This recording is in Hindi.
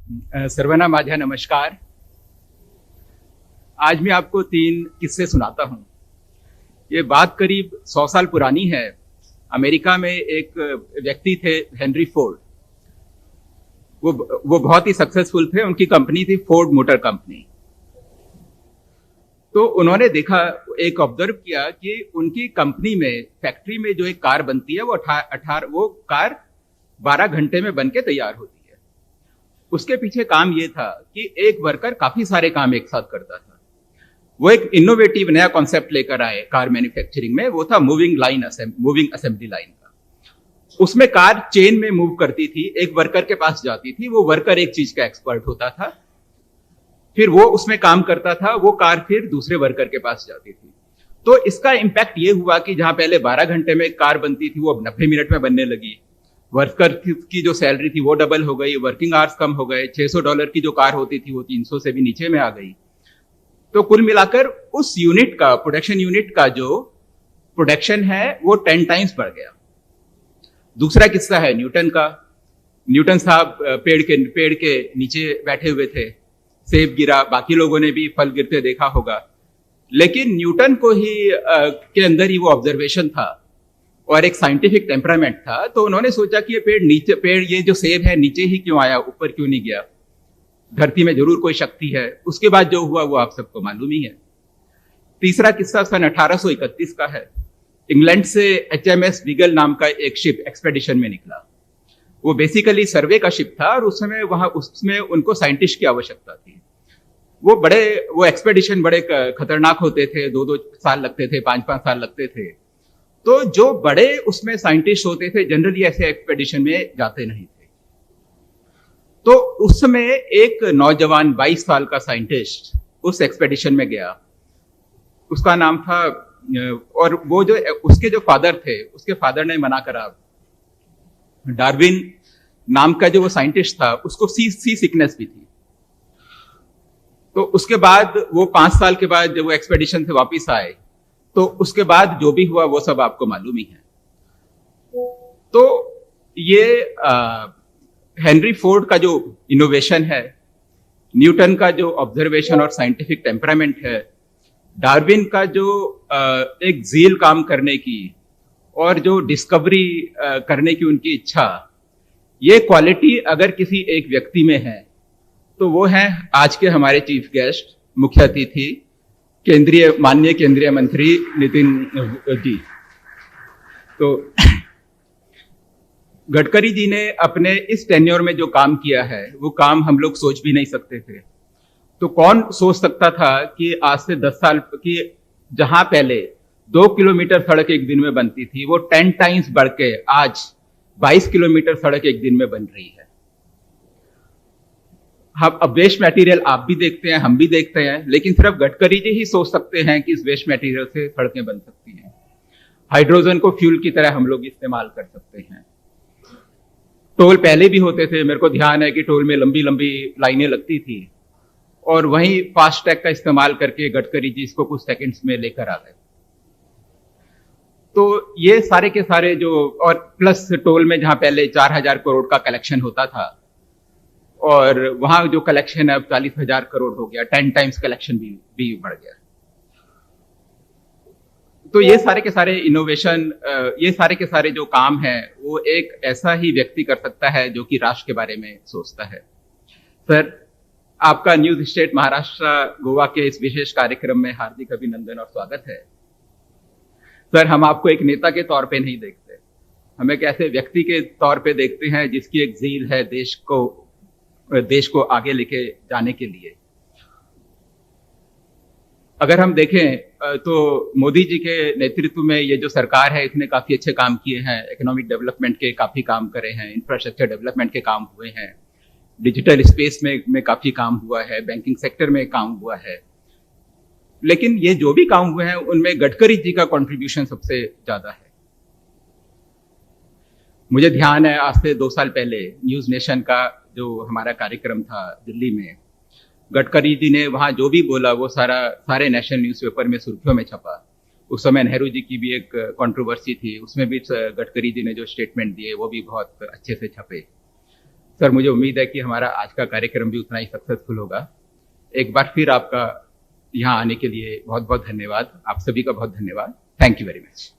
सर्वांना माझा नमस्कार। आज मैं आपको 3 किस्से सुनाता हूं। ये बात करीब 100 साल पुरानी है। अमेरिका में एक व्यक्ति थे, हेनरी फोर्ड। वो बहुत ही सक्सेसफुल थे। उनकी कंपनी थी फोर्ड मोटर कंपनी। तो उन्होंने देखा, एक ऑब्जर्व किया कि उनकी कंपनी में, फैक्ट्री में जो एक कार बनती है, वो कार 12 घंटे में बन के तैयार होती है। उसके पीछे काम ये था कि एक वर्कर काफी सारे काम एक साथ करता था। वो एक इनोवेटिव नया कॉन्सेप्ट लेकर आए कार मैन्युफैक्चरिंग में। वो था मूविंग असेंबली लाइन का। उसमें कार चेन में मूव करती थी, एक वर्कर के पास जाती थी, वो वर्कर एक चीज का एक्सपर्ट होता था, फिर वो उसमें काम करता था, वो कार फिर दूसरे वर्कर के पास जाती थी। तो इसका इंपैक्ट ये हुआ कि जहां पहले 12 घंटे में कार बनती थी, वो अब 90 मिनट में बनने लगी। वर्कर की जो सैलरी थी वो डबल हो गई, वर्किंग आवर्स कम हो गए। $600 की जो कार होती थी वो 300 से भी नीचे में आ गई। तो कुल मिलाकर उस यूनिट का, प्रोडक्शन यूनिट का जो प्रोडक्शन है वो 10 टाइम्स बढ़ गया। दूसरा किस्सा है न्यूटन का। न्यूटन साहब पेड़ के नीचे बैठे हुए थे, सेब गिरा, बाकी लोगों ने भी फल गिरते देखा होगा, लेकिन न्यूटन को ही के अंदर ही वो ऑब्जर्वेशन था और एक साइंटिफिक टेम्परामेंट था। तो उन्होंने सोचा कि ये जो सेब है नीचे ही क्यों आया, ऊपर क्यों नहीं गया? धरती में जरूर कोई शक्ति है। उसके बाद जो हुआ वो आप सबको मालूम ही है। तीसरा किस्सा सन 1831 का है। इंग्लैंड से HMS बीगल नाम का एक शिप एक्सपेडिशन में निकला। वो बेसिकली सर्वे का शिप था और उसमें उनको साइंटिस्ट की आवश्यकता थी। वो एक्सपेडिशन बड़े खतरनाक होते थे, 2-2 साल लगते थे, 5-5 साल लगते थे। तो जो बड़े उसमें साइंटिस्ट होते थे जनरली ऐसे एक्सपेडिशन में जाते नहीं थे। तो उस समय एक नौजवान 22 साल का साइंटिस्ट उस एक्सपेडिशन में गया। उसका नाम था, और वो जो उसके जो फादर थे, उसके फादर ने मना करा। डार्विन नाम का जो वो साइंटिस्ट था, उसको सी सिकनेस भी थी। तो उसके बाद वो 5 साल के बाद जब वो एक्सपेडिशन से वापिस आए, तो उसके बाद जो भी हुआ वो सब आपको मालूम ही है। तो ये हेनरी फोर्ड का जो इनोवेशन है, न्यूटन का जो ऑब्जर्वेशन और साइंटिफिक टेम्परामेंट है, डार्विन का जो एक जील काम करने की और जो डिस्कवरी करने की उनकी इच्छा, ये क्वालिटी अगर किसी एक व्यक्ति में है तो वो है आज के हमारे चीफ गेस्ट, मुख्य अतिथि, माननीय केंद्रीय मंत्री नितिन जी। तो गडकरी जी ने अपने इस टेन्योर में जो काम किया है, वो काम हम लोग सोच भी नहीं सकते थे। तो कौन सोच सकता था कि आज से 10 साल की, जहां पहले 2 किलोमीटर सड़क एक दिन में बनती थी, वो 10 टाइम्स बढ़ के आज 22 किलोमीटर सड़क एक दिन में बन रही है। हम अब वेस्ट मटेरियल आप भी देखते हैं, हम भी देखते हैं, लेकिन सिर्फ गडकरी जी ही सोच सकते हैं कि इस वेस्ट मटेरियल से सड़कें बन सकती हैं। हाइड्रोजन को फ्यूल की तरह हम लोग इस्तेमाल कर सकते हैं। टोल पहले भी होते थे, मेरे को ध्यान है कि टोल में लंबी लंबी लाइनें लगती थी, और वहीं फास्ट टैग का इस्तेमाल करके गडकरी जी इसको कुछ सेकंड्स में लेकर आ गए। तो ये सारे के सारे जो, और प्लस टोल में जहां पहले 4,000 करोड़ का कलेक्शन होता था, और वहां जो कलेक्शन है अब 40,000 करोड़ हो गया। 10 टाइम्स कलेक्शन भी बढ़ गया। तो ये सारे के सारे इनोवेशन, ये सारे के सारे जो काम है, वो एक ऐसा ही व्यक्ति कर सकता है जो कि राष्ट्र के बारे में सोचता है। सर, आपका न्यूज स्टेट महाराष्ट्र गोवा के इस विशेष कार्यक्रम में हार्दिक अभिनंदन और स्वागत है। सर, हम आपको एक नेता के तौर पे नहीं देखते, हम एक ऐसे व्यक्ति के तौर पे देखते हैं जिसकी एक जील है देश को आगे लेके जाने के लिए। अगर हम देखें तो मोदी जी के नेतृत्व में ये जो सरकार है, इसने काफी अच्छे काम किए हैं। इकोनॉमिक डेवलपमेंट के काफी काम करे हैं, इंफ्रास्ट्रक्चर डेवलपमेंट के काम हुए हैं, डिजिटल स्पेस में काफी काम हुआ है, बैंकिंग सेक्टर में काम हुआ है। लेकिन ये जो भी काम हुए हैं उनमें गडकरी जी का कंट्रीब्यूशन सबसे ज्यादा है। मुझे ध्यान है, आज से 2 साल पहले न्यूज नेशन का जो हमारा कार्यक्रम था दिल्ली में, गडकरी जी ने वहां जो भी बोला वो सारे नेशनल न्यूज़पेपर में सुर्खियों में छपा। उस समय नेहरू जी की भी एक कंट्रोवर्सी थी, उसमें भी गडकरी जी ने जो स्टेटमेंट दिए वो भी बहुत अच्छे से छपे। सर मुझे उम्मीद है कि हमारा आज का कार्यक्रम भी उतना ही सक्सेसफुल होगा। एक बार फिर आपका यहाँ आने के लिए बहुत बहुत धन्यवाद। आप सभी का बहुत धन्यवाद। Thank you very much.